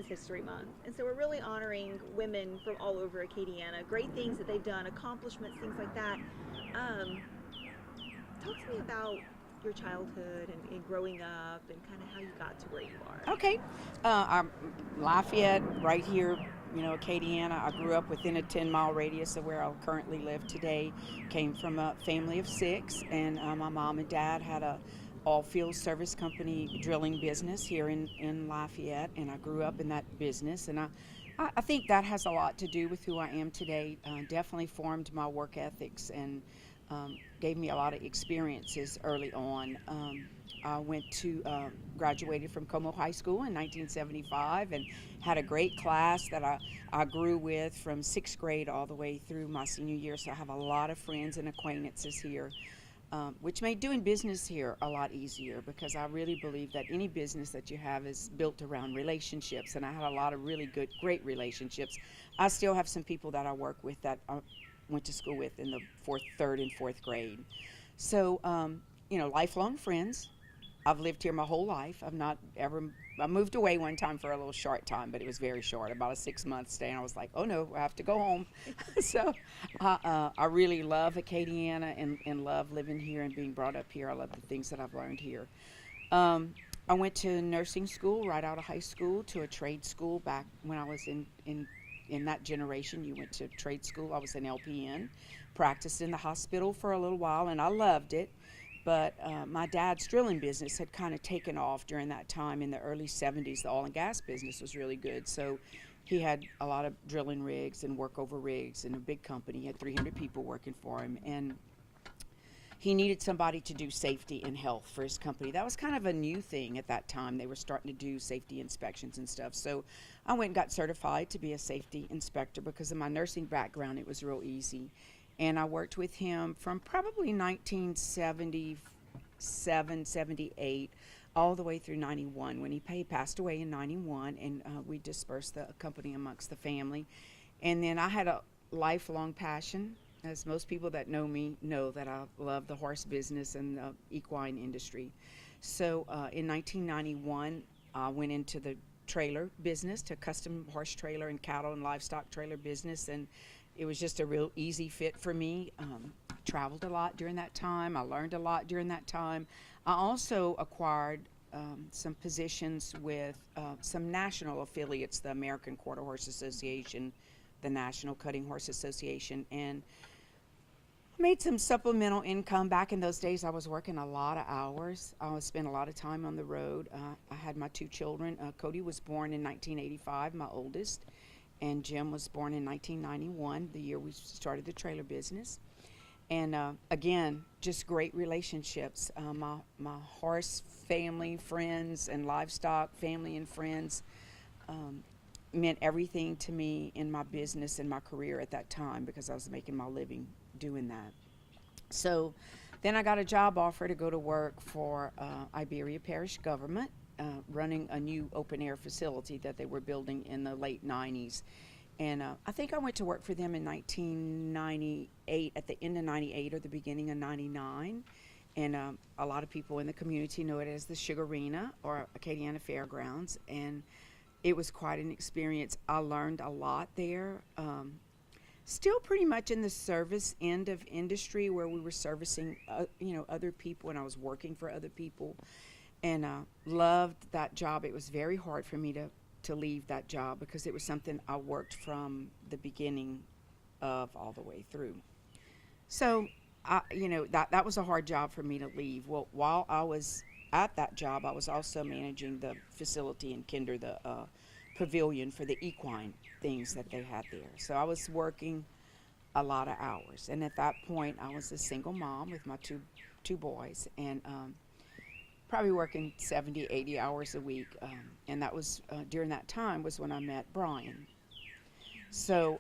Women's History Month. And so we're really honoring women from all over Acadiana, great things that they've done, accomplishments, things like that. Um, Talk to me about your childhood and growing up and kind of how you got to where you are. Okay. I'm Lafayette, right here, Acadiana. I grew up within a 10-mile radius of where I currently live today. Came from a family of six, and my mom and dad had a all field service company drilling business here in Lafayette, and I grew up in that business. And I think that has a lot to do with who I am today. Definitely formed my work ethics and gave me a lot of experiences early on. I went to graduated from Como High School in 1975 and had a great class that I grew with from sixth grade all the way through my senior year. So I have a lot of friends and acquaintances here, which made doing business here a lot easier because I really believe that any business that you have is built around relationships. And I had a lot of really great relationships. I still have some people that I work with that I went to school with in the third and fourth grade. So, lifelong friends. I've lived here my whole life. I moved away one time for a little short time, but it was very short, about a 6-month stay. And I was like, oh no, I have to go home. So I really love Acadiana and love living here and being brought up here. I love the things that I've learned here. I went to nursing school right out of high school to a trade school back when I was in that generation. You went to trade school. I was an LPN, practiced in the hospital for a little while, and I loved it. But my dad's drilling business had kind of taken off during that time in the early 70s. The oil and gas business was really good. So he had a lot of drilling rigs and workover rigs and a big company. He had 300 people working for him. And he needed somebody to do safety and health for his company. That was kind of a new thing at that time. They were starting to do safety inspections and stuff. So I went and got certified to be a safety inspector because of my nursing background. It was real easy. And I worked with him from probably 1977, 78, all the way through 91 when he passed away in 91, and we dispersed the company amongst the family. And then I had a lifelong passion, as most people that know me know, that I love the horse business and the equine industry. So in 1991, I went into the trailer business, to custom horse trailer and cattle and livestock trailer business, and it was just a real easy fit for me. I traveled a lot during that time. I learned a lot during that time. I also acquired some positions with some national affiliates, the American Quarter Horse Association, the National Cutting Horse Association, and made some supplemental income. Back in those days, I was working a lot of hours. I would spend a lot of time on the road. I had my 2 children. Cody was born in 1985, my oldest, and Jim was born in 1991, the year we started the trailer business. And again, just great relationships. My horse family, friends, and livestock family and friends meant everything to me in my business and my career at that time because I was making my living doing that. So then I got a job offer to go to work for Iberia Parish government, running a new open-air facility that they were building in the late 90s. And I think I went to work for them in 1998, at the end of 98 or the beginning of 99. And a lot of people in the community know it as the Sugarina or Acadiana Fairgrounds. And it was quite an experience. I learned a lot there. Still pretty much in the service end of industry where we were servicing, other people, and I was working for other people. And loved that job. It was very hard for me to leave that job because it was something I worked from the beginning of all the way through. So, that was a hard job for me to leave. Well, while I was at that job, I was also managing the facility in Kinder, the pavilion for the equine things that they had there. So I was working a lot of hours. And at that point, I was a single mom with my two boys, and probably working 70, 80 hours a week. And that was, during that time was when I met Brian. So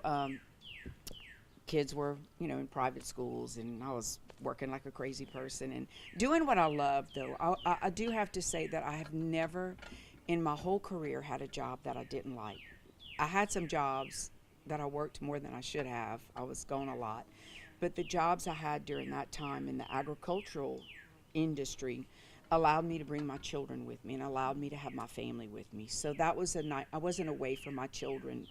kids were, in private schools, and I was working like a crazy person and doing what I loved, though. I do have to say that I have never in my whole career had a job that I didn't like. I had some jobs that I worked more than I should have. I was gone a lot. But the jobs I had during that time in the agricultural industry, allowed me to bring my children with me and allowed me to have my family with me. So that was a night. I wasn't away from my children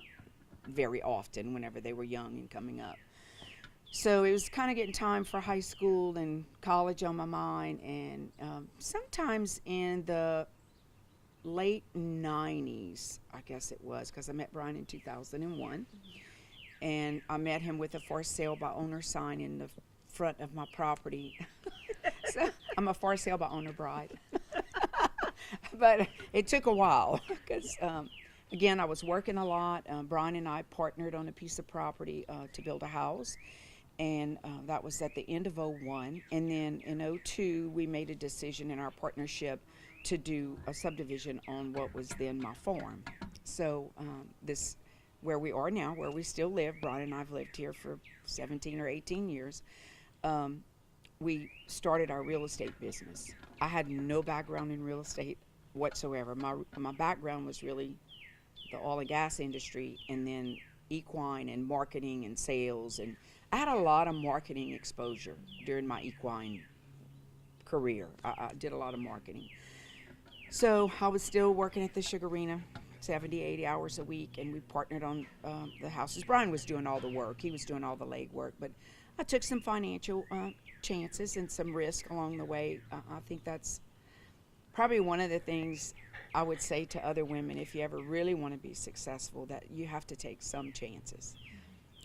very often whenever they were young and coming up. So it was kind of getting time for high school and college on my mind. And sometimes in the late 90s, I guess it was, because I met Brian in 2001. And I met him with a for sale by owner sign in the front of my property. So I'm a for sale by owner bride. But it took a while because, again, I was working a lot. Brian and I partnered on a piece of property to build a house. And that was at the end of '01. And then in '02, we made a decision in our partnership to do a subdivision on what was then my farm. So this, where we are now, where we still live, Brian and I have lived here for 17 or 18 years, we started our real estate business. I had no background in real estate whatsoever. My background was really the oil and gas industry, and then equine and marketing and sales, and I had a lot of marketing exposure during my equine career. I did a lot of marketing. So I was still working at the Sugarina 70, 80 hours a week, and we partnered on the houses. Brian was doing all the work. He was doing all the legwork, but I took some financial chances and some risk along the way. I think that's probably one of the things I would say to other women, if you ever really want to be successful, that you have to take some chances.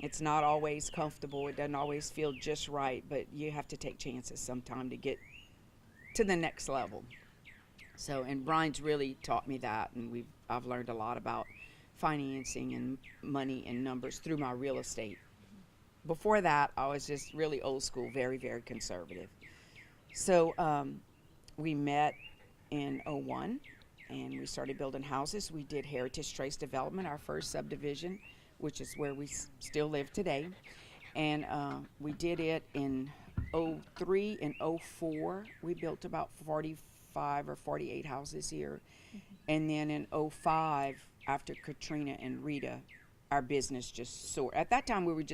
It's not always comfortable. It doesn't always feel just right, but you have to take chances sometime to get to the next level. So, and Brian's really taught me that, and I've learned a lot about financing and money and numbers through my real estate. Before that, I was just really old school, very, very conservative. So we met in '01, and we started building houses. We did Heritage Trace Development, our first subdivision, which is where we still live today. And we did it in '03 and '04. We built about 45 or 48 houses here. And then in '05, after Katrina and Rita, our business just soared. At that time, we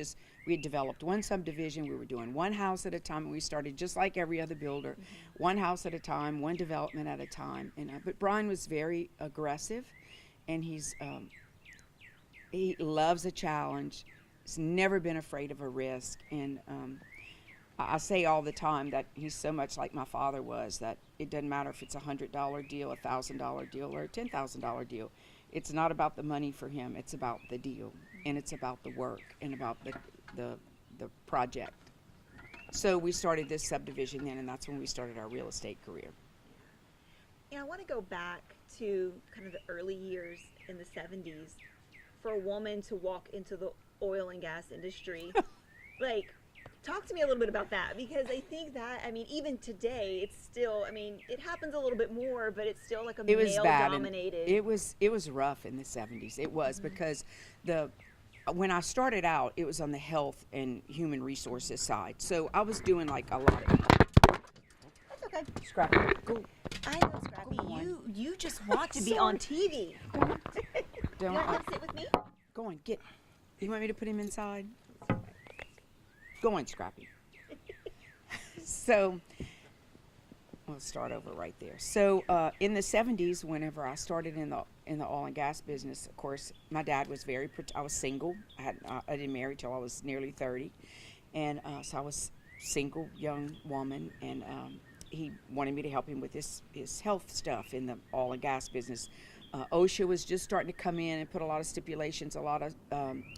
had developed one subdivision. We were doing one house at a time. We started just like every other builder, one house at a time, one development at a time. And but Brian was very aggressive, and he loves a challenge. He's never been afraid of a risk. And I say all the time that he's so much like my father was, that it doesn't matter if it's $100 deal, $1,000 deal, or a $10,000 deal. It's not about the money for him. It's about the deal, and it's about the work and about the project. So we started this subdivision then, and that's when we started our real estate career. Yeah, I want to go back to kind of the early years in the 70s for a woman to walk into the oil and gas industry. Like, talk to me a little bit about that, because I think that, I mean, even today, it's still, I mean, it happens a little bit more, but it's still like a male-dominated. It was rough in the 70s. It was because when I started out, it was on the health and human resources side. So I was doing like a lot of. That's okay. Scrappy, go. I know, Scrappy. You just want to be on TV. Don't. You want to come sit with me? Go on, get. You want me to put him inside? Go on, Scrappy. So, we'll start over right there. So, in the 70s, whenever I started in the oil and gas business, of course, my dad was I was single. I didn't marry till I was nearly 30, and so I was single young woman, and he wanted me to help him with his health stuff in the oil and gas business. OSHA was just starting to come in and put a lot of stipulations, a lot of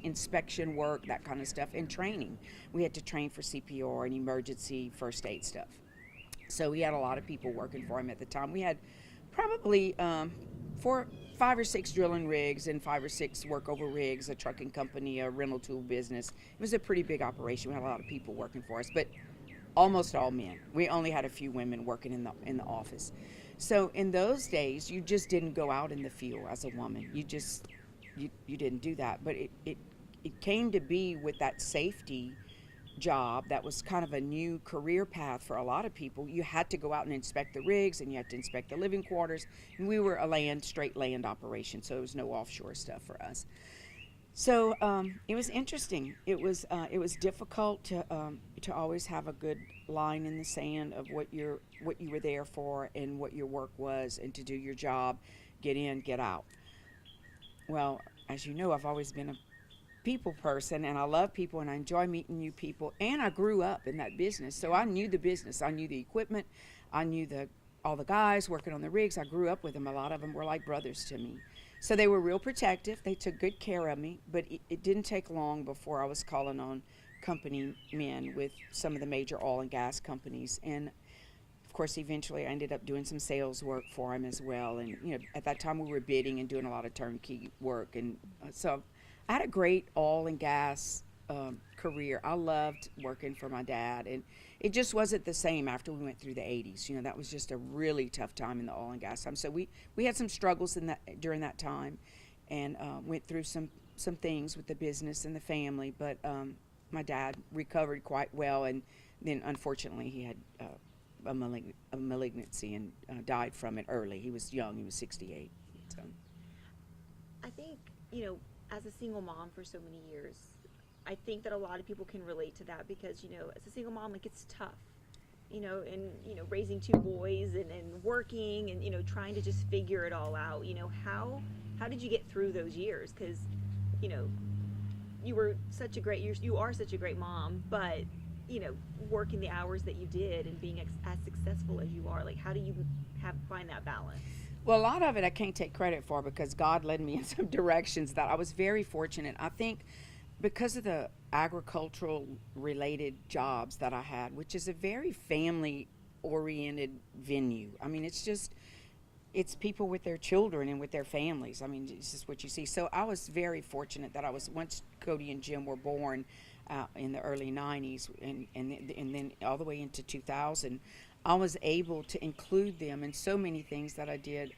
inspection work, that kind of stuff, and training. We had to train for CPR and emergency first aid stuff. So we had a lot of people working for him at the time. We had probably 5 or 6 drilling rigs and 5 or 6 workover rigs, a trucking company, a rental tool business. It was a pretty big operation. We had a lot of people working for us, but almost all men. We only had a few women working in the office. So in those days, you just didn't go out in the field as a woman. You didn't do that. But it came to be with that safety job that was kind of a new career path for a lot of people. You had to go out and inspect the rigs, and you had to inspect the living quarters. And we were a straight land operation, so there was no offshore stuff for us. So it was interesting. It was difficult to always have a good line in the sand of what you were there for and what your work was, and to do your job, get in, get out. Well, as you know, I've always been a people person, and I love people, and I enjoy meeting new people, and I grew up in that business, so I knew the business, I knew the equipment, I knew the all the guys working on the rigs. I grew up with them. A lot of them were like brothers to me, so they were real protective. They took good care of me, but it didn't take long before I was calling on company men with some of the major oil and gas companies. And of course, eventually I ended up doing some sales work for them as well. And at that time we were bidding and doing a lot of turnkey work. And so I had a great oil and gas career. I loved working for my dad, and it just wasn't the same after we went through the 80s. That was just a really tough time in the oil and gas time. So we had some struggles in that during that time, and went through some things with the business and the family. But my dad recovered quite well, and then unfortunately he had a malignancy, and died from it early. He was young. He was 68. So I think, as a single mom for so many years, I think that a lot of people can relate to that because, as a single mom, like, it's tough, and, raising two boys and working and, trying to just figure it all out. How did you get through those years? Because, you are such a great mom, but, working the hours that you did and being as successful as you are, like, how do you find that balance? well, a lot of it I can't take credit for, because God led me in some directions that I was very fortunate. I think because of the agricultural related jobs that I had, which is a very family oriented venue. I mean, it's people with their children and with their families. I mean, this is what you see. So I was very fortunate that once Cody and Jim were born in the early 90s, and then all the way into 2000, I was able to include them in so many things that I did.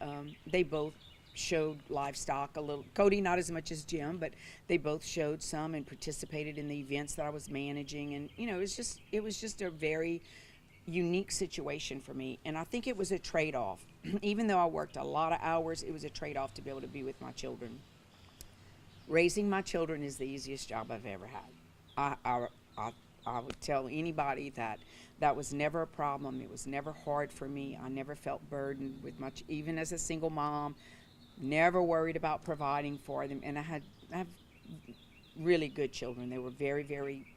They both showed livestock a little. Cody not as much as Jim, but they both showed some and participated in the events that I was managing. And it was just a very unique situation for me. And I think it was a trade-off. Even though I worked a lot of hours, it was a trade-off to be able to be with my children. Raising my children is the easiest job I've ever had. I would tell anybody that was never a problem. It was never hard for me. I never felt burdened with much, even as a single mom. Never worried about providing for them. And I have really good children. They were very, very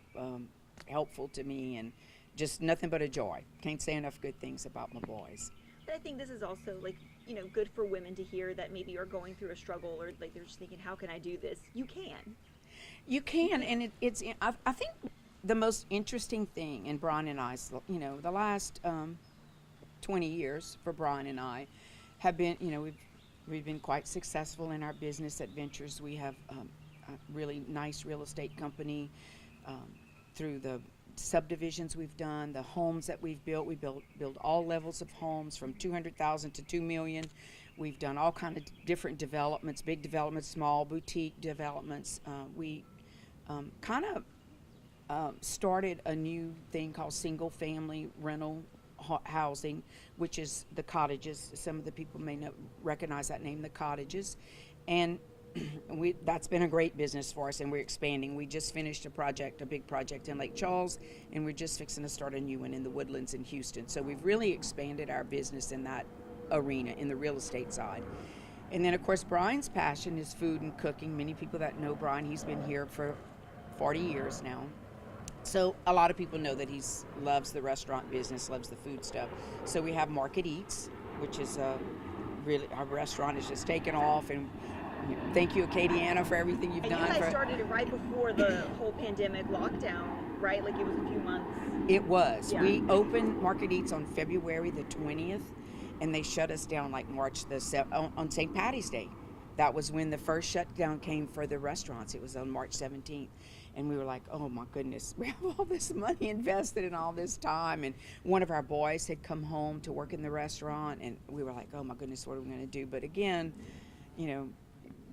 helpful to me, and just nothing but a joy. Can't say enough good things about my boys. But I think this is also, like, good for women to hear that maybe you're going through a struggle, or like they're just thinking, how can I do this? You can. You can, and I think the most interesting thing in Brian and I's, the last 20 years for Brian and I have been, we've been quite successful in our business adventures. We have a really nice real estate company through the subdivisions we've done, the homes that we've built. We build all levels of homes from 200,000 to 2 million. We've done all kind of different developments, big developments, small boutique developments. We kind of started a new thing called single family rental housing, which is the cottages. Some of the people may not recognize that name, the cottages. And that's been a great business for us, and we're expanding. We just finished a big project in Lake Charles, and we're just fixing to start a new one in the Woodlands in Houston. So we've really expanded our business in that arena, in the real estate side. And then, of course, Brian's passion is food and cooking. Many people that know Brian, he's been here for 40 years now. So a lot of people know that he loves the restaurant business, loves the food stuff. So we have Market Eats, which is really, our restaurant is just taken off, and thank you, Acadiana, for everything you've done. And you guys started it right before the whole pandemic lockdown, right? Like, it was a few months. It was. Yeah. We opened Market Eats on February the 20th, and they shut us down like March on St. Patty's Day. That was when the first shutdown came for the restaurants. It was on March 17th. And we were like, oh my goodness, we have all this money invested in all this time. And one of our boys had come home to work in the restaurant, and we were like, oh my goodness, what are we going to do? But again,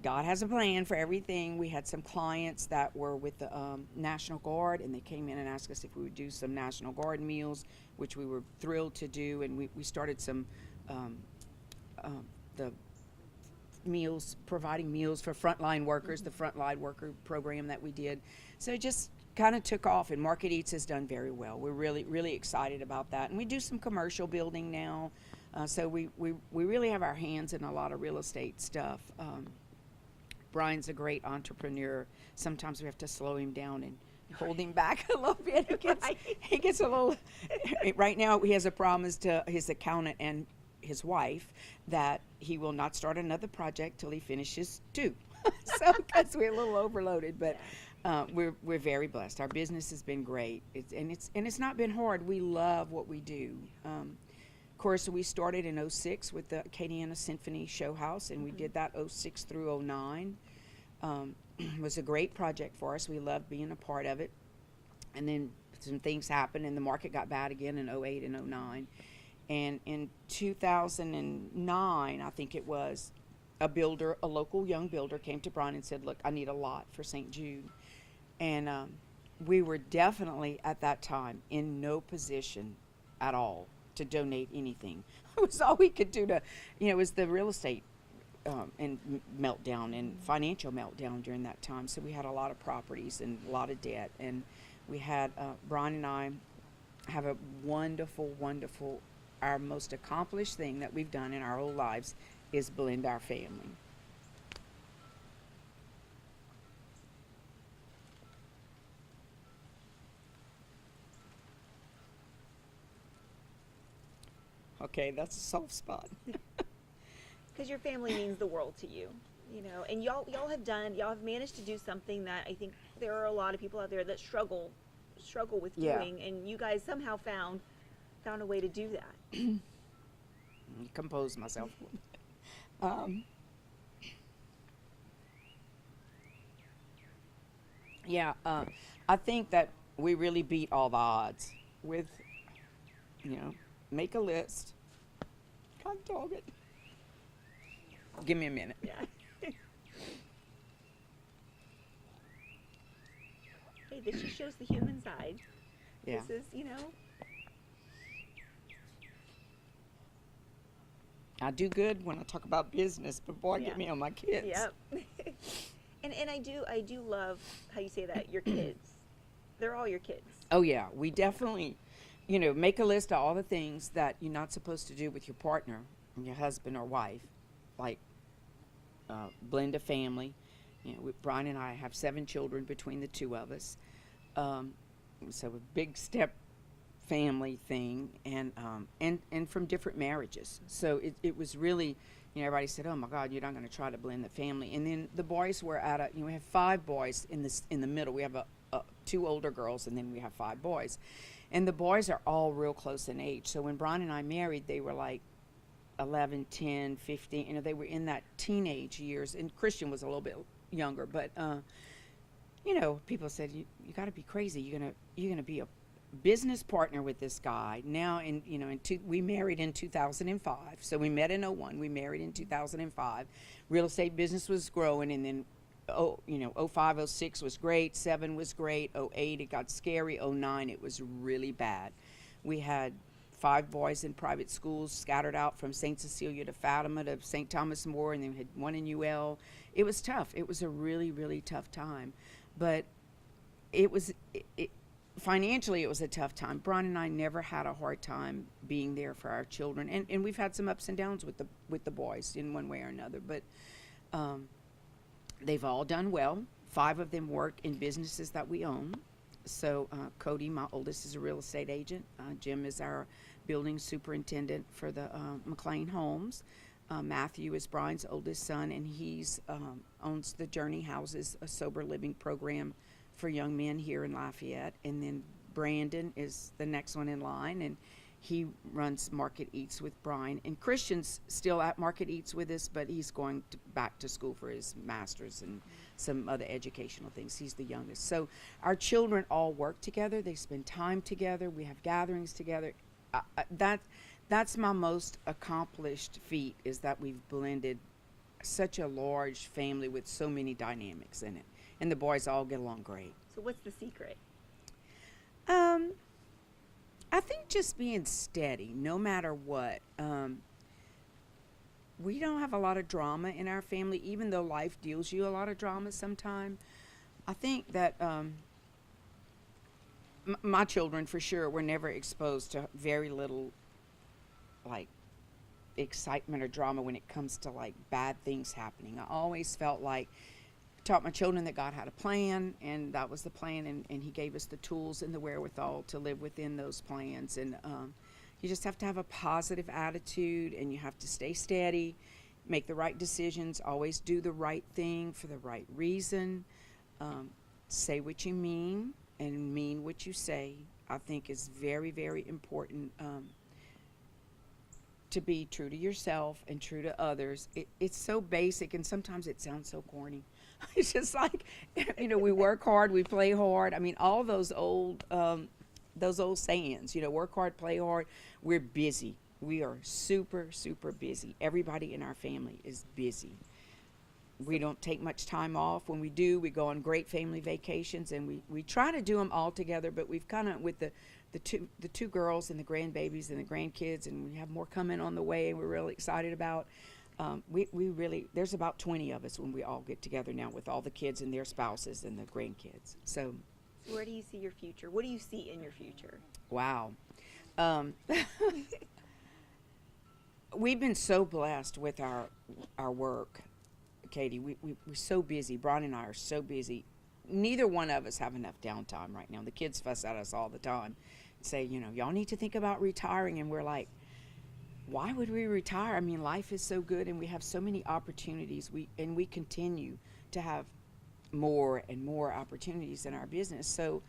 God has a plan for everything. We had some clients that were with the National Guard, and they came in and asked us if we would do some National Guard meals, which we were thrilled to do. And we started some the meals, providing meals for frontline workers, the frontline worker program that we did. So it just kind of took off, and Market Eats has done very well. We're really, really excited about that. And we do some commercial building now. So we really have our hands in a lot of real estate stuff. Brian's a great entrepreneur. Sometimes we have to slow him down and hold him back a little bit. He gets a little, right now he has a promise to his accountant and his wife that he will not start another project till he finishes 2. So because we're a little overloaded, but we're very blessed. Our business has been great. It's not been hard. We love what we do. Of course, we started in 06 with the Acadiana Symphony Show House, and we did that 06 through 09. It was a great project for us. We loved being a part of it. And then some things happened, and the market got bad again in 08 and 09. And in 2009, I think it was, a local young builder came to Brian and said, look, I need a lot for St. Jude. And we were definitely at that time in no position at all to donate anything. It was all we could do to, it was the real estate and meltdown and financial meltdown during that time. So we had a lot of properties and a lot of debt. And we had, Brian and I have a wonderful, wonderful, our most accomplished thing that we've done in our whole lives is blend our family. Okay, that's a soft spot. Because your family means the world to you, and y'all have managed to do something that I think there are a lot of people out there that struggle with doing, and you guys somehow found a way to do that. Compose myself. I think that we really beat all the odds with, make a list. Can't dog it. Give me a minute. Yeah. Hey, this just shows the human side. Yeah. This is, I do good when I talk about business, but boy, get me on my kids. Yep. and I do love how you say that, your kids. They're all your kids. Oh yeah, we definitely, make a list of all the things that you're not supposed to do with your partner, your husband or wife, like blend a family. Brian and I have 7 children between the 2 of us, so a big step family thing, and from different marriages. So it was really, everybody said, oh my God, you're not going to try to blend the family. And then the boys were at we have 5 boys in the middle. We have 2 older girls, and then we have 5 boys. And the boys are all real close in age. So when Brian and I married, they were like 11, 10, 15. They were in that teenage years. And Christian was a little bit younger. But, people said, you got to be crazy. You're gonna be a business partner with this guy. Now, we married in 2005. So we met in 01. We married in 2005. Real estate business was growing, and then 05, 06 was great, 7 was great, 08 it got scary, 09 it was really bad. We had 5 boys in private schools scattered out from St. Cecilia to Fatima to St. Thomas More, and then we had 1 in UL. It was tough. It was a really, really tough time. But financially it was a tough time. Brian and I never had a hard time being there for our children, and we've had some ups and downs with the boys in one way or another, but they've all done well. 5 of them work in businesses that we own. So Cody, my oldest, is a real estate agent. Jim is our building superintendent for the McLain homes. Matthew is Brian's oldest son, and he's owns the Journey Houses, a sober living program for young men here in Lafayette. And then Brandon is the next one in line, and he runs Market Eats with Brian. And Christian's still at Market Eats with us, but he's going back to school for his master's and some other educational things. He's the youngest. So our children all work together. They spend time together. We have gatherings together. That's my most accomplished feat, is that we've blended such a large family with so many dynamics in it. And the boys all get along great. So what's the secret? I think just being steady, no matter what. we don't have a lot of drama in our family, even though life deals you a lot of drama sometime. I think that my children, for sure, were never exposed to very little, like, excitement or drama when it comes to, like, bad things happening. I always felt like, taught my children that God had a plan, and that was the plan, and He gave us the tools and the wherewithal to live within those plans. And you just have to have a positive attitude, and you have to stay steady, make the right decisions, always do the right thing for the right reason, say what you mean and mean what you say. I think is very, very important, to be true to yourself and true to others. It's so basic, and sometimes it sounds so corny. It's just like, we work hard, we play hard. I mean, all those old sayings, work hard, play hard. We're busy. We are super, super busy. Everybody in our family is busy. We don't take much time off. When we do, we go on great family vacations, and we try to do them all together, but we've kind of, with the two girls and the grandbabies and the grandkids, and we have more coming on the way, and we're really excited about. We really, there's about 20 of us when we all get together now, with all the kids and their spouses and the grandkids. So where do you see your future? What do you see in your future? Wow. We've been so blessed with our work, Katie. We're so busy. Brian and I are so busy. Neither one of us have enough downtime right now. The kids fuss at us all the time, say, y'all need to think about retiring, and we're like, why would we retire? I mean, life is so good, and we have so many opportunities. We continue to have more and more opportunities in our business. So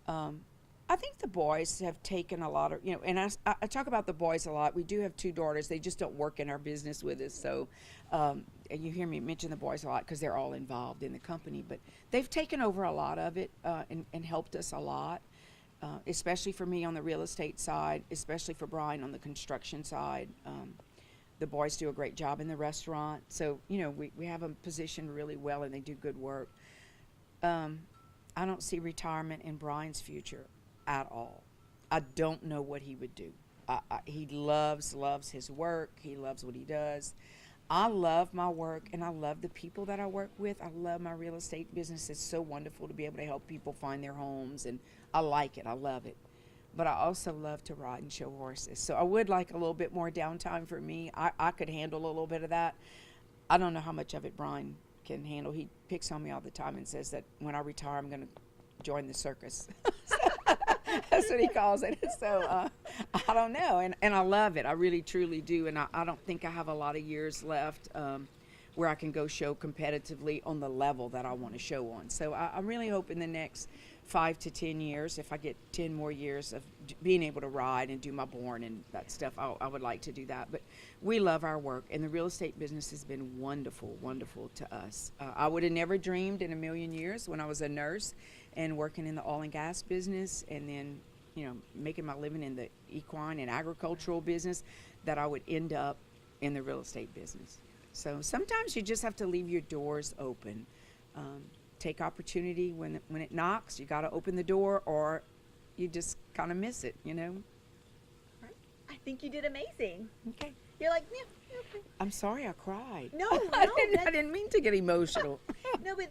I think the boys have taken a lot of, and I talk about the boys a lot. We do have 2 daughters. They just don't work in our business with us. So and you hear me mention the boys a lot because they're all involved in the company. But they've taken over a lot of it and helped us a lot. Especially for me on the real estate side, especially for Brian on the construction side. The boys do a great job in the restaurant. So, we have them positioned really well, and they do good work. I don't see retirement in Brian's future at all. I don't know what he would do. He loves his work. He loves what he does. I love my work, and I love the people that I work with. I love my real estate business. It's so wonderful to be able to help people find their homes, and I like it. I love it. But I also love to ride and show horses. So I would like a little bit more downtime for me. I could handle a little bit of that. I don't know how much of it Brian can handle. He picks on me all the time and says that when I retire, I'm going to join the circus. That's what he calls it. So I don't know. And I love it. I really, truly do. And I don't think I have a lot of years left where I can go show competitively on the level that I want to show on. So I really hope in the next 5 to 10 years, if I get 10 more years of being able to ride and do my born and that stuff, I would like to do that. But we love our work, and the real estate business has been wonderful, wonderful to us. I would have never dreamed in a million years when I was a nurse and working in the oil and gas business, and then, making my living in the equine and agricultural business, that I would end up in the real estate business. So sometimes you just have to leave your doors open. Take opportunity when it knocks. You got to open the door, or you just kind of miss it, I think you did amazing. Okay. You're like, yeah, okay. I'm sorry I cried. No, I didn't mean to get emotional. No, but